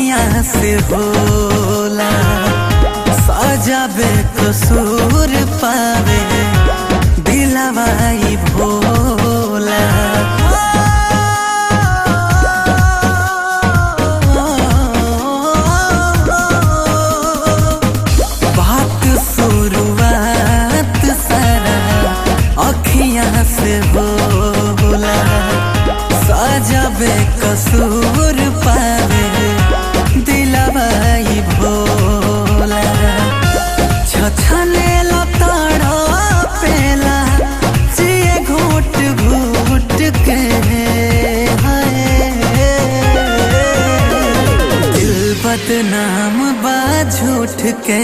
अखियां से होला सजा बेकसूर पावे दिलवाई भोला। बात शुरुआत सारा अखियां से होला सजा बेकसूर पावे दिलवाई भोला। छछने लताड़ा पेला जिए घूट घूट के दिल बदनाम बा झूठ के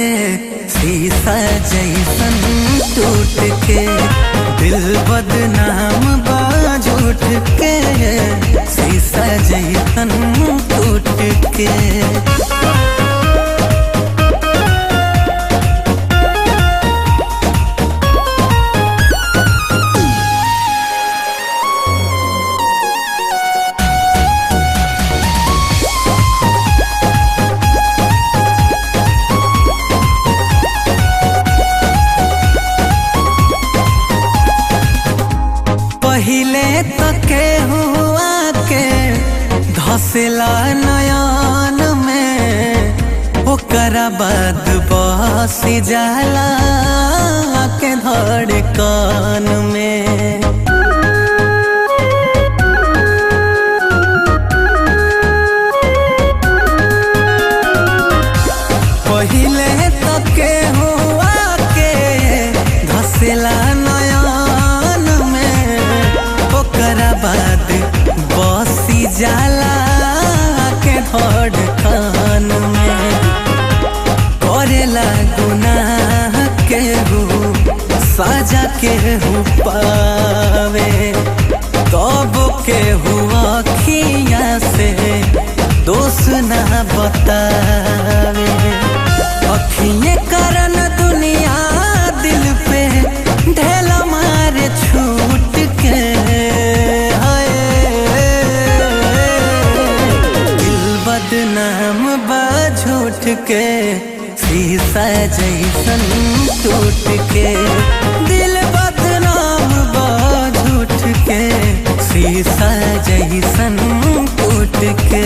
शीशा जैसन टूट के। दिल बदनाम बा झूठ के शीशा जैसन टूट के। पहिले तके हुआ के धसेला नयन में ओकरा बाद बस जाला के धड़कन में। पहिले तके हुआ के धसेला नयन में ओकरा बाद बसी जाला के धड़कन में। करेला गुनाह के सजा के पावे तब के अखियां से दोष ना बतावे। अखिए करन दुनिया दिल पे ढेल मारे छूट के। बदनाम बा झूठ के शीशा जैसन टूट के। दिल बदनाम बा झूठ के शीशा जैसन टूट के।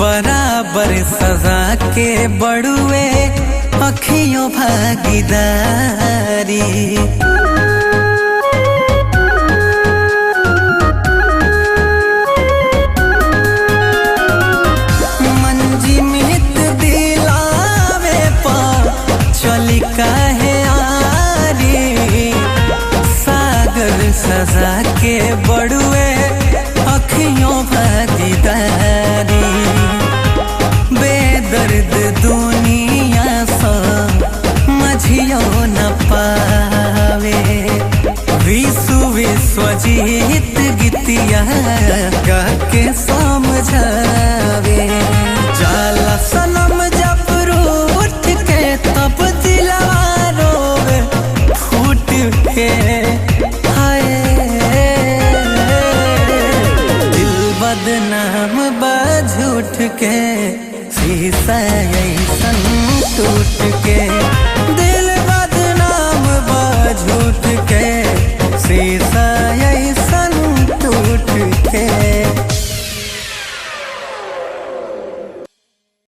बराबर सजा के बड़ुए अखियों भागीदारी। मंजी मित दिलावे पा चली काहे आरी। सागर सजा के बड़ुए अखियों भागीदारी। बेदर्द दुनिया सा मझियो न पावे। विश्वजीत गीतिया गा के समझावे। जाला सनम जब रूठ के तब दिलवा रोवे फूट के। दिल बदनाम बा झूठ के शीशा ऐसन टूट के।